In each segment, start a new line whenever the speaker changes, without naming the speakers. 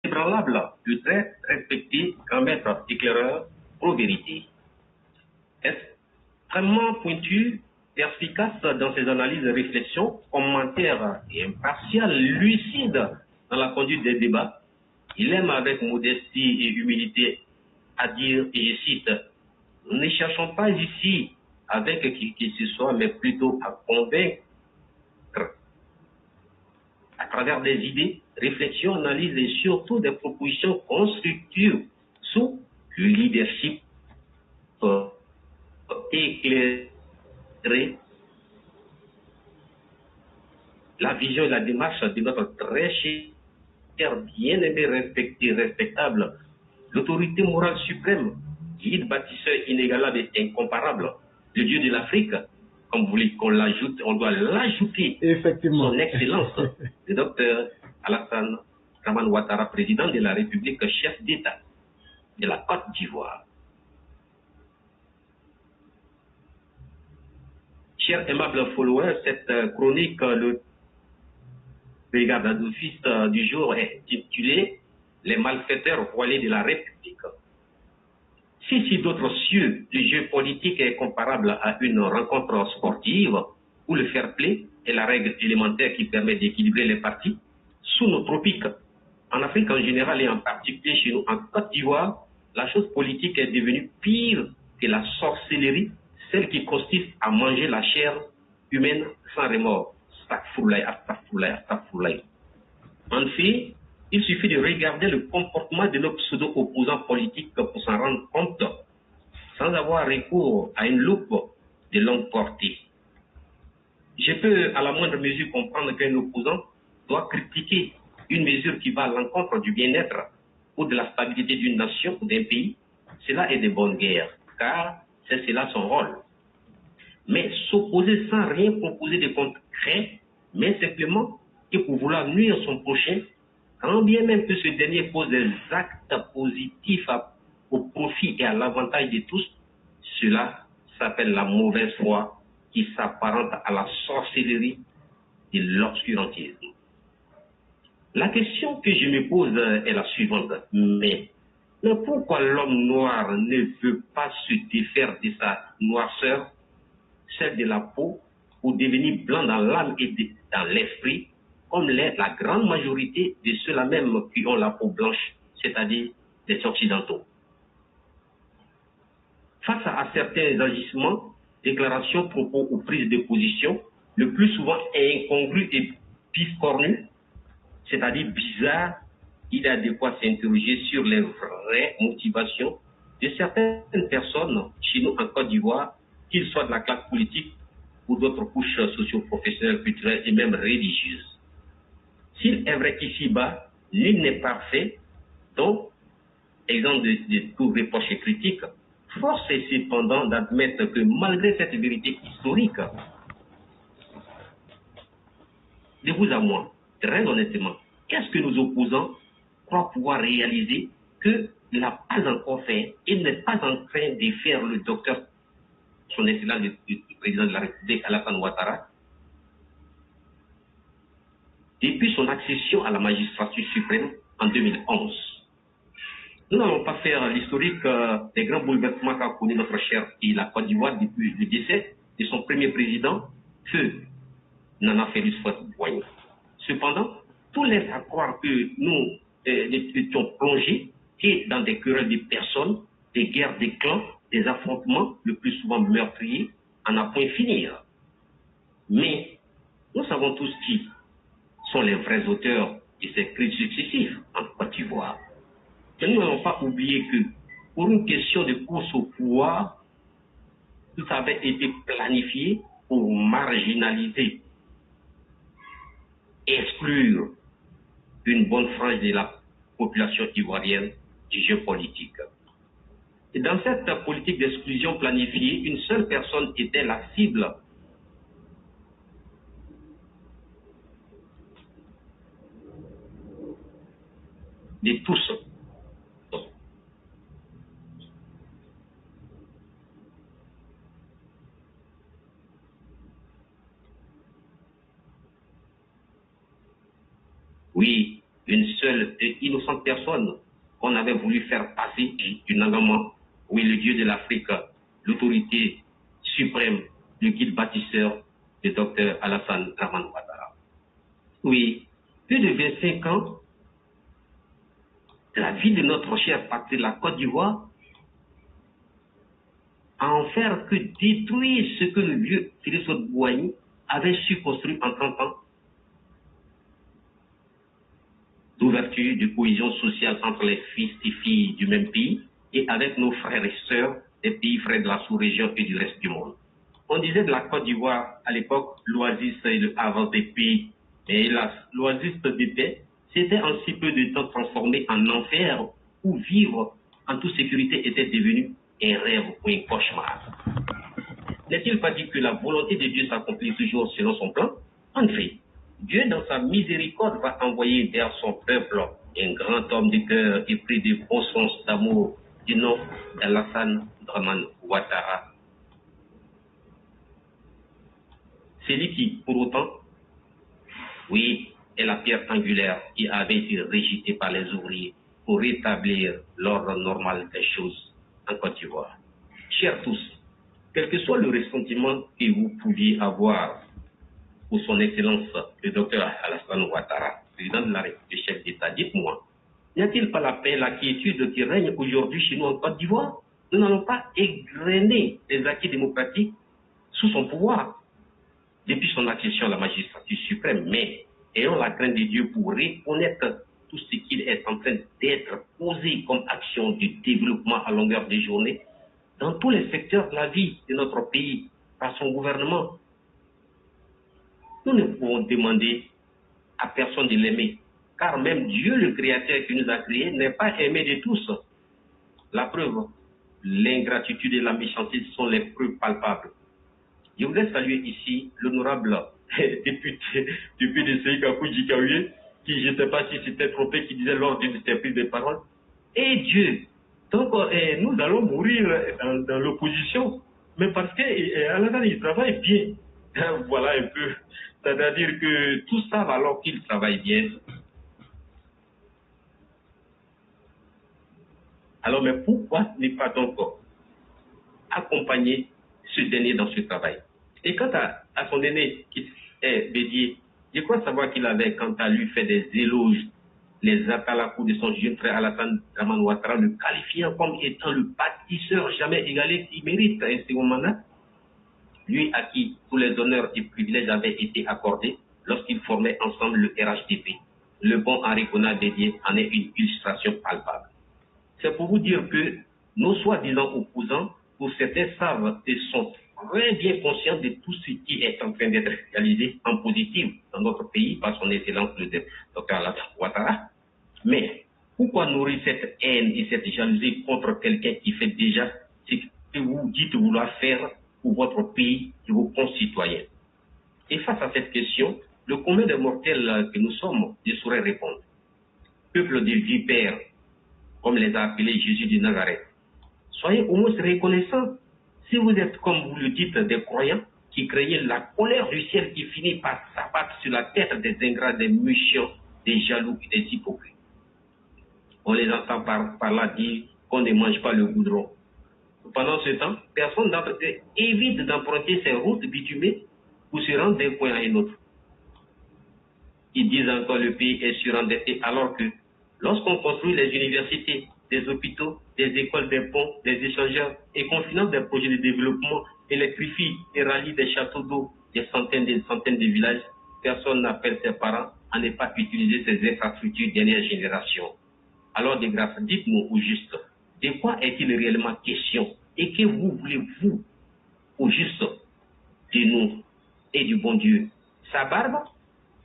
inébranlable du très respecté grand maître éclaireur pro-vérité. Extrêmement pointu, perspicace dans ses analyses, réflexions, commentaires et impartial, lucide dans la conduite des débats, il aime avec modestie et humilité à dire, et je cite, « Nous ne cherchons pas ici avec qui que ce soit, mais plutôt à convaincre à travers des idées, réflexions, analyses et surtout des propositions constructives sous le leadership éclairé, la vision et la démarche de notre très cher, bien-aimé, respecté, respectable, l'autorité morale suprême, guide bâtisseur inégalable et incomparable, le Dieu de l'Afrique, comme vous voulez qu'on l'ajoute, on doit l'ajouter, son excellence, le docteur Alassane Dramane Ouattara, président de la République, chef d'État de la Côte d'Ivoire. Chers aimables followers, cette chronique, le brigade d'office du jour est intitulée « Les malfaiteurs voilés de la République ». Si d'autres cieux, le jeu politique est comparable à une rencontre sportive où le fair play est la règle élémentaire qui permet d'équilibrer les parties, sous nos tropiques, en Afrique en général et en particulier chez nous en Côte d'Ivoire, la chose politique est devenue pire que la sorcellerie, celle qui consiste à manger la chair humaine sans remords. Astaghfirullah, astaghfirullah, astaghfirullah. En fait, il suffit de regarder le comportement de nos pseudo-opposants politiques pour s'en rendre compte, sans avoir recours à une loupe de longue portée. Je peux à la moindre mesure comprendre qu'un opposant doit critiquer une mesure qui va à l'encontre du bien-être ou de la stabilité d'une nation ou d'un pays. Cela est de bonne guerre, car c'est cela son rôle. Mais s'opposer sans rien proposer de concret, mais simplement que pour vouloir nuire son prochain, quand bien même que ce dernier pose des actes positifs au profit et à l'avantage de tous, cela s'appelle la mauvaise foi qui s'apparente à la sorcellerie et l'obscurantisme. La question que je me pose est la suivante. Mais pourquoi l'homme noir ne veut pas se défaire de sa noirceur, celle de la peau, pour devenir blanc dans l'âme et dans l'esprit, comme l'est la grande majorité de ceux-là même qui ont la peau blanche, c'est-à-dire les Occidentaux? Face à certains agissements, déclarations, propos ou prises de position, le plus souvent incongrus et biscornus, c'est-à-dire bizarres, il a de quoi s'interroger sur les vraies motivations de certaines personnes chez nous en Côte d'Ivoire, qu'ils soient de la classe politique ou d'autres couches socio-professionnelles, culturelles et même religieuses. S'il est vrai qu'ici-bas, nul n'est parfait, donc, exemple de tout reproche et critique, force est cependant d'admettre que malgré cette vérité historique, de vous à moi, très honnêtement, qu'est-ce que nos opposants croient pouvoir réaliser qu'il n'a pas encore fait? Il n'est pas en train de faire le docteur, son excellence le président de la République, Alassane Ouattara, depuis son accession à la magistrature suprême en 2011. Nous n'allons pas faire l'historique des grands bouleversements qu'a connu notre cher pays, la Côte d'Ivoire, depuis le décès de son premier président, feu Nana Félix Houphouët-Boigny. Cependant, tout laisse à croire que nous étions plongés et dans des querelles de personnes, des guerres des clans, des affrontements, le plus souvent meurtriers, à n'en point finir. Mais nous savons tous qui sont les vrais auteurs de ces crises successives en Côte d'Ivoire. Mais nous n'allons pas oublier que pour une question de course au pouvoir, tout avait été planifié pour marginaliser, exclure une bonne frange de la population ivoirienne du jeu politique. Et dans cette politique d'exclusion planifiée, une seule personne était la cible de tous. Oui, une seule et innocentes personnes qu'on avait voulu faire passer du Nangama, oui, le dieu de l'Afrique, l'autorité suprême, le guide bâtisseur, le docteur Alassane Dramane Ouattara. Oui, plus de 25 ans, la vie de notre chère patrie, la Côte d'Ivoire, à en faire que détruire ce que le vieux Philippe Bouani avait su construire en 30 ans d'ouverture, de cohésion sociale entre les fils et filles du même pays et avec nos frères et sœurs des pays frères de la sous-région et du reste du monde. On disait de la Côte d'Ivoire à l'époque l'oasis et le havre des pays, mais hélas, l'oasis de paix s'était en si peu de temps transformé en enfer où vivre en toute sécurité était devenu un rêve ou un cauchemar. N'est-il pas dit que la volonté de Dieu s'accomplit toujours selon son plan? En fait, Dieu, dans sa miséricorde, va envoyer vers son peuple un grand homme de cœur et pris de bon sens d'amour du nom d'Alassane Dramane Ouattara. C'est lui qui, pour autant, oui, est la pierre angulaire qui avait été rejetée par les ouvriers pour rétablir l'ordre normal des choses en Côte d'Ivoire. Chers tous, quel que soit le ressentiment que vous pouviez avoir pour son excellence, le docteur Alassane Ouattara, président de la République, chef d'État, dites-moi, n'y a-t-il pas la paix, la quiétude qui règne aujourd'hui chez nous en Côte d'Ivoire? Nous n'allons pas égrener les acquis démocratiques sous son pouvoir depuis son accession à la magistrature suprême, mais ayons la crainte de Dieu pour reconnaître tout ce qu'il est en train d'être posé comme action de développement à longueur de journée dans tous les secteurs de la vie de notre pays par son gouvernement. Nous ne pouvons demander à personne de l'aimer, car même Dieu, le Créateur qui nous a créés, n'est pas aimé de tous. La preuve, l'ingratitude et la méchanceté sont les preuves palpables. Je voudrais saluer ici l'honorable député de Seikakou Djikaouye, qui, je ne sais pas si c'était trompé, qui disait lors d'une de ses prises de parole, et Dieu, donc nous allons mourir dans l'opposition, mais parce qu'Alassane il travaille bien. Voilà un peu. C'est-à-dire que tout ça, alors qu'il travaille bien. Alors, mais pourquoi ne pas donc accompagner ce dernier dans ce travail? Et quant à son aîné qui est Bédier, je crois savoir qu'il avait, quant à lui, fait des éloges, les atalakou de son jeune frère Alassane Dramane Ouattara, le qualifiant comme étant le bâtisseur jamais égalé qui mérite un second mandat. Lui à qui tous les honneurs et privilèges avaient été accordés lorsqu'ils formaient ensemble le RHDP. Le bon Henri Konan Bédier en est une illustration palpable. C'est pour vous dire que nos soi-disant opposants, pour certains savent et sont très bien conscients de tout ce qui est en train d'être réalisé en positif dans notre pays par son excellence le docteur Alassane Ouattara. Mais pourquoi nourrir cette haine et cette jalousie contre quelqu'un qui fait déjà ce que vous dites vouloir faire pour votre pays et vos concitoyens? Et face à cette question, le commun des mortels que nous sommes ne saurait répondre. Peuple de vipères, comme les a appelés Jésus de Nazareth, soyez au moins reconnaissants. Si vous êtes, comme vous le dites, des croyants qui craignent la colère du ciel qui finit par s'abattre sur la tête des ingrats, des méchants, des jaloux et des hypocrites. On les entend par là dire qu'on ne mange pas le goudron. Pendant ce temps, personne d'entre eux évite d'emprunter ces routes bitumées pour se rendre d'un point à un autre. Ils disent encore que le pays est surendetté alors que lorsqu'on construit les universités, des hôpitaux, des écoles, des ponts, des échangeurs et qu'on finance des projets de développement, électrifie et rallie des châteaux d'eau, des centaines de villages, personne n'appelle ses parents à ne pas utiliser ces infrastructures dernière génération. Alors, de grâce, dites-nous au juste, de quoi est-il réellement question et que vous voulez-vous au juste de nous et du bon Dieu? Sa barbe?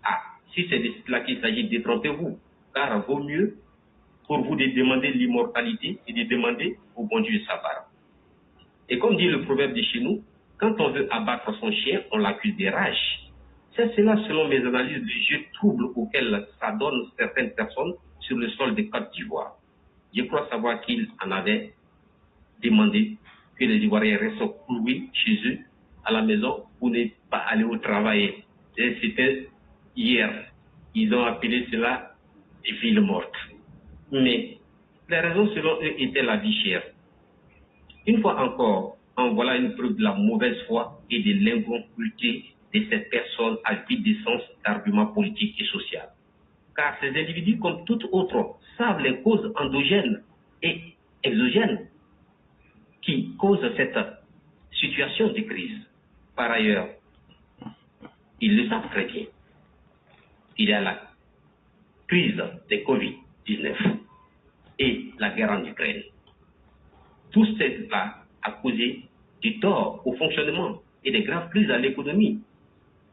Ah, si c'est de cela qu'il s'agit, détrompez-vous, car vaut mieux pour vous de demander l'immortalité et de demander au bon Dieu sa barbe. Et comme dit le proverbe de chez nous, quand on veut abattre son chien, on l'accuse de rage. C'est cela, selon mes analyses, le jeu trouble auquel s'adonnent certaines personnes sur le sol de Côte d'Ivoire. Je crois savoir qu'il en avait demandé que les Ivoiriens restent cloués chez eux, à la maison, pour ne pas aller au travail. Et c'était hier. Ils ont appelé cela des villes mortes. Mais les raisons selon eux étaient la vie chère. Une fois encore, en voilà une preuve de la mauvaise foi et de l'incomplétude de cette personne à vide de sens d'arguments politiques et sociaux. Car ces individus, comme tout autre, savent les causes endogènes et exogènes qui causent cette situation de crise. Par ailleurs, ils le savent très bien. Il y a la crise de Covid-19 et la guerre en Ukraine. Tout cela a causé du tort au fonctionnement et des graves crises à l'économie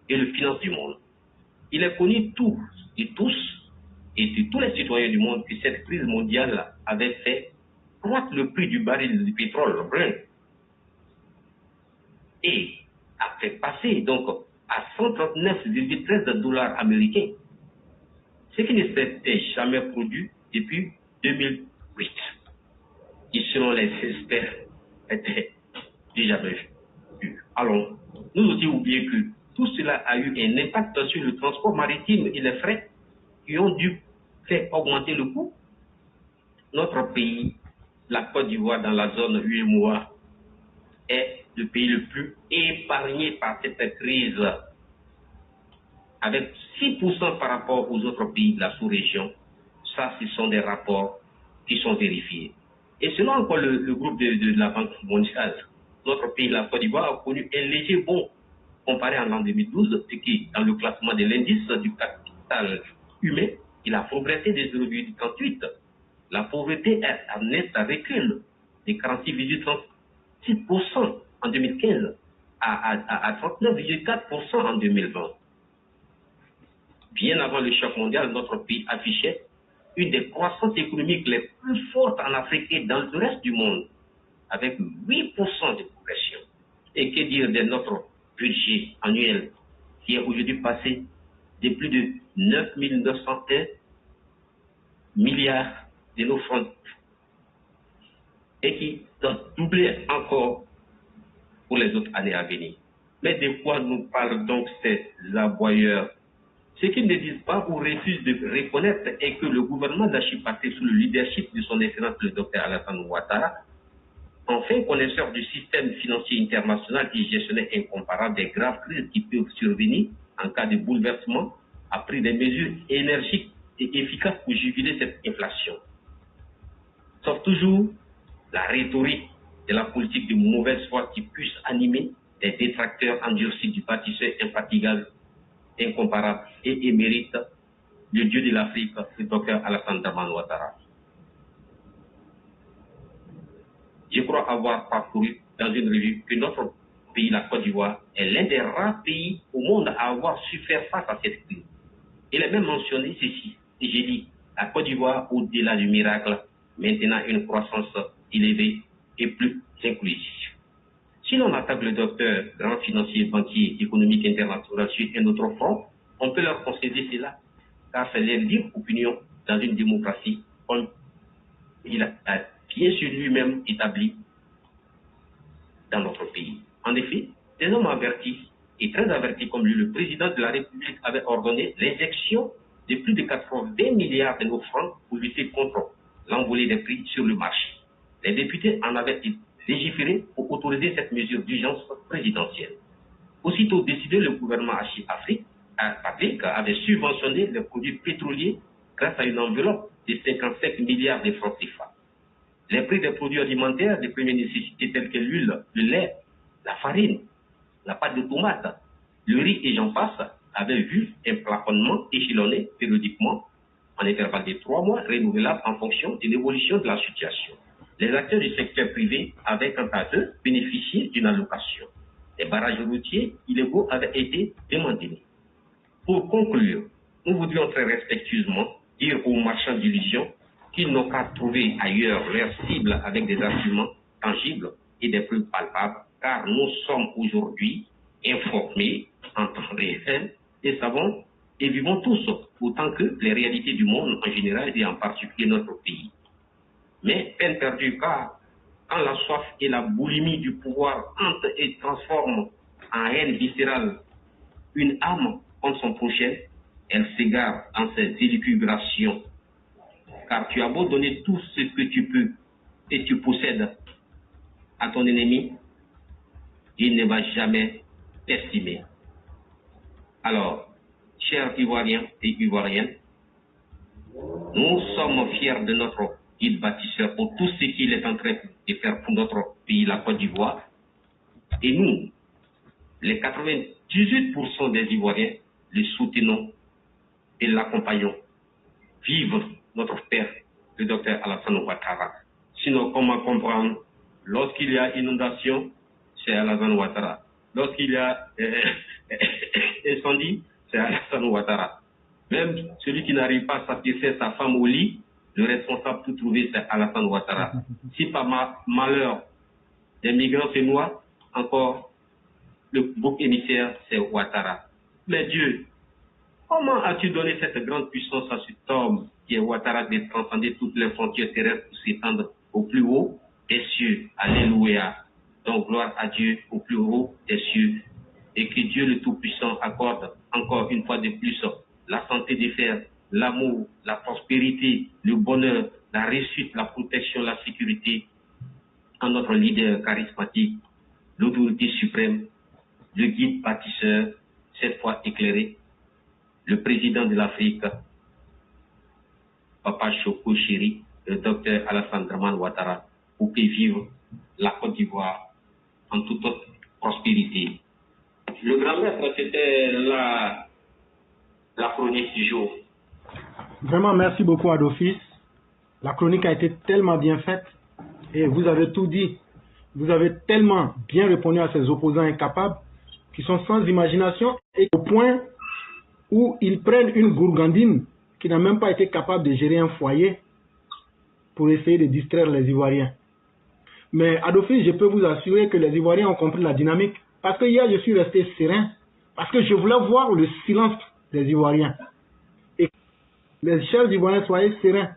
et le finance du monde. Il est connu tous et tous de tous les citoyens du monde que cette crise mondiale avait fait croître le prix du baril de pétrole Brent et a fait passer donc à 139,13 dollars américains, ce qui ne s'était jamais produit depuis 2008. Et selon les experts, était déjà vu. Alors, nous aussi oublions que tout cela a eu un impact sur le transport maritime et les frais qui ont dû faire augmenter le coût. Notre pays, la Côte d'Ivoire dans la zone UEMOA, est le pays le plus épargné par cette crise, avec 6% par rapport aux autres pays de la sous-région. Ça, ce sont des rapports qui sont vérifiés. Et selon encore le groupe de la Banque mondiale, notre pays, la Côte d'Ivoire, a connu un léger bond comparé à l'an 2012, ce qui, dans le classement de l'indice du capital humain, il a progressé de 0,38. La pauvreté est en net recul de 46,36% en 2015 à 39,4% en 2020. Bien avant le choc mondial, notre pays affichait une des croissances économiques les plus fortes en Afrique et dans le reste du monde, avec 8% de progression. Et que dire de notre budget annuel qui est aujourd'hui passé de plus de 9 901 milliards de nos francs et qui doit doubler encore pour les autres années à venir. Mais de quoi nous parlent donc ces aboyeurs? Ce qu'ils ne disent pas ou refusent de reconnaître est que le gouvernement d'Achille-Paté, sous le leadership de son excellence le docteur Alassane Ouattara, enfin connaisseur du système financier international qui gestionnait incomparable des graves crises qui peuvent survenir en cas de bouleversement, a pris des mesures énergiques et efficaces pour juguler cette inflation. Sauf toujours la rhétorique de la politique de mauvaise foi qui puisse animer les détracteurs endurcis du bâtisseur infatigable, incomparable et émérite, le dieu de l'Afrique, le docteur Alassane Dramane Ouattara. Je crois avoir parcouru dans une revue que notre pays, la Côte d'Ivoire, est l'un des rares pays au monde à avoir su faire face à cette crise. Il est même mentionné ceci, et j'ai dit, la Côte d'Ivoire, au-delà du miracle, maintenant une croissance élevée et plus inclusive. Si l'on attaque le docteur, grand financier, banquier, économique international sur un autre front, on peut leur concéder cela, car c'est leur libre opinion dans une démocratie comme il a bien sur lui-même établi dans notre pays. En effet, des hommes avertis et très avertis comme lui, le président de la République avait ordonné l'injection de plus de 80 milliards de nos francs pour lutter contre l'envolée des prix sur le marché. Les députés en avaient légiféré pour autoriser cette mesure d'urgence présidentielle. Aussitôt décidé, le gouvernement Afrique avait subventionné les produits pétroliers grâce à une enveloppe de 55 milliards de francs CFA. Les prix des produits alimentaires de première nécessité tels que l'huile, le lait, la farine, la pâte de tomate, le riz et j'en passe avaient vu un plafonnement échelonné périodiquement en intervalle de 3 mois renouvelable en fonction de l'évolution de la situation. Les acteurs du secteur privé avaient quant à eux bénéficié d'une allocation. Les barrages routiers illégaux avaient été démantelés. Pour conclure, nous voudrions très respectueusement dire aux marchands d'illusions qu'ils n'ont qu'à trouver ailleurs leur cible avec des arguments tangibles et des preuves palpables, car nous sommes aujourd'hui informés en temps réel et savons et vivons tous autant que les réalités du monde en général et en particulier notre pays. Mais peine perdue, car quand la soif et la boulimie du pouvoir hantent et transforment en haine viscérale une âme contre son prochain, elle s'égare dans ses élucubrations Car tu as beau donner tout ce que tu peux et tu possèdes à ton ennemi, il ne va jamais t'estimer. Alors, chers Ivoiriens et Ivoiriennes, nous sommes fiers de notre guide bâtisseur pour tout ce qu'il est en train de faire pour notre pays, la Côte d'Ivoire. Et nous, les 98% des Ivoiriens, le soutenons et l'accompagnons. Vive notre père, le docteur Alassane Ouattara. Sinon, comment comprendre? Lorsqu'il y a inondation, c'est Alassane Ouattara. Lorsqu'il y a incendie, c'est Alassane Ouattara. Même celui qui n'arrive pas à satisfaire sa femme au lit, le responsable pour trouver, c'est Alassane Ouattara. Si par malheur, les migrants se noient, encore le bouc émissaire, c'est Ouattara. Mais Dieu, comment as-tu donné cette grande puissance à cet homme qui est Ouattara de transcender toutes les frontières terrestres pour s'étendre au plus haut des cieux? Alléluia. Donc gloire à Dieu au plus haut des cieux. Et que Dieu le Tout-Puissant accorde encore une fois de plus la santé des fers, l'amour, la prospérité, le bonheur, la réussite, la protection, la sécurité à notre leader charismatique, l'autorité suprême, le guide bâtisseur, cette fois éclairé, le président de l'Afrique, Papa Choko Chéri, le docteur Alassane Dramane Ouattara, pour que vive la Côte d'Ivoire en toute prospérité. Le grand maître, c'était la chronique du jour.
Vraiment, merci beaucoup Adolphis. La chronique a été tellement bien faite et vous avez tout dit. Vous avez tellement bien répondu à ces opposants incapables qui sont sans imagination et au point où ils prennent une gourgandine qui n'a même pas été capable de gérer un foyer pour essayer de distraire les Ivoiriens. Mais Adolphis, je peux vous assurer que les Ivoiriens ont compris la dynamique. Parce que hier, je suis resté serein. Parce que je voulais voir le silence des Ivoiriens. Et les chers Ivoiriens, soyez sereins.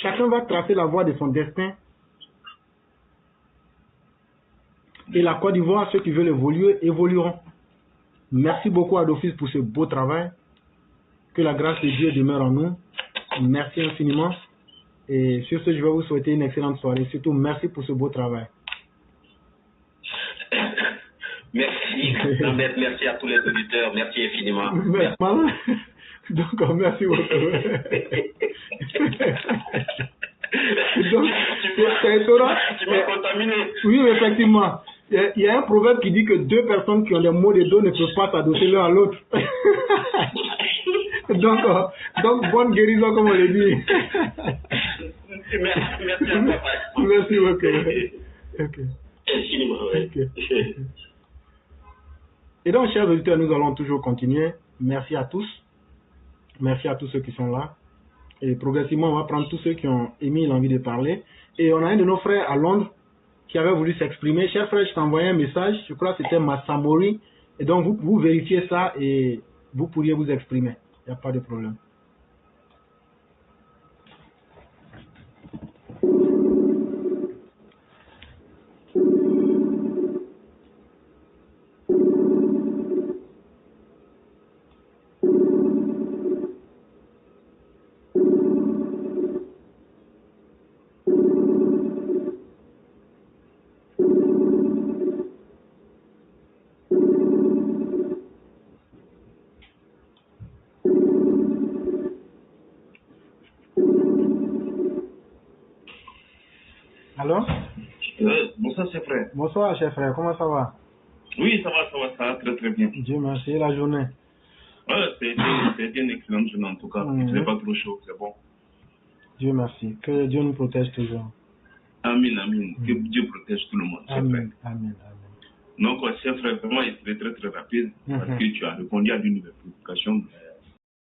Chacun va tracer la voie de son destin. Et la Côte d'Ivoire, ceux qui veulent évoluer, évolueront. Merci beaucoup Adolphis pour ce beau travail. Que la grâce de Dieu demeure en nous. Merci infiniment. Et sur ce, je vais vous souhaiter une excellente soirée. Surtout, merci pour ce beau travail.
Merci. Merci à tous les auditeurs. Merci infiniment.
Donc, merci beaucoup. Donc, c'est étonnant.
Tu m'as contaminé.
Oui, effectivement. Il y a un proverbe qui dit que deux personnes qui ont les mots de dos ne peuvent pas s'adosser l'un à l'autre. donc, bonne guérison, comme on le dit.
Merci à papa.
Merci beaucoup. Okay. Okay. Et donc, chers auditeurs, nous allons toujours continuer. Merci à tous. Merci à tous ceux qui sont là. Et progressivement, on va prendre tous ceux qui ont émis l'envie de parler. Et on a un de nos frères à Londres qui avait voulu s'exprimer. Cher frère, je t'ai envoyé un message. Je crois que c'était Massamori. Et donc, vous vérifiez ça et vous pourriez vous exprimer. Il n'y a pas de problème. Alors?
Bonsoir, cher frère.
Bonsoir, cher frère. Comment ça va?
Oui, ça va très très bien.
Dieu merci. Et la journée?
C'était une excellente journée en tout cas. Il ne fait pas trop chaud, c'est bon.
Dieu merci. Que Dieu nous protège toujours.
Amen, amen. Que Dieu protège tout le monde, cher
Amen,
frère.
amen, amen.
Donc, cher frère, vraiment, il serait très très rapide parce que tu as répondu à l'une de mes préoccupations.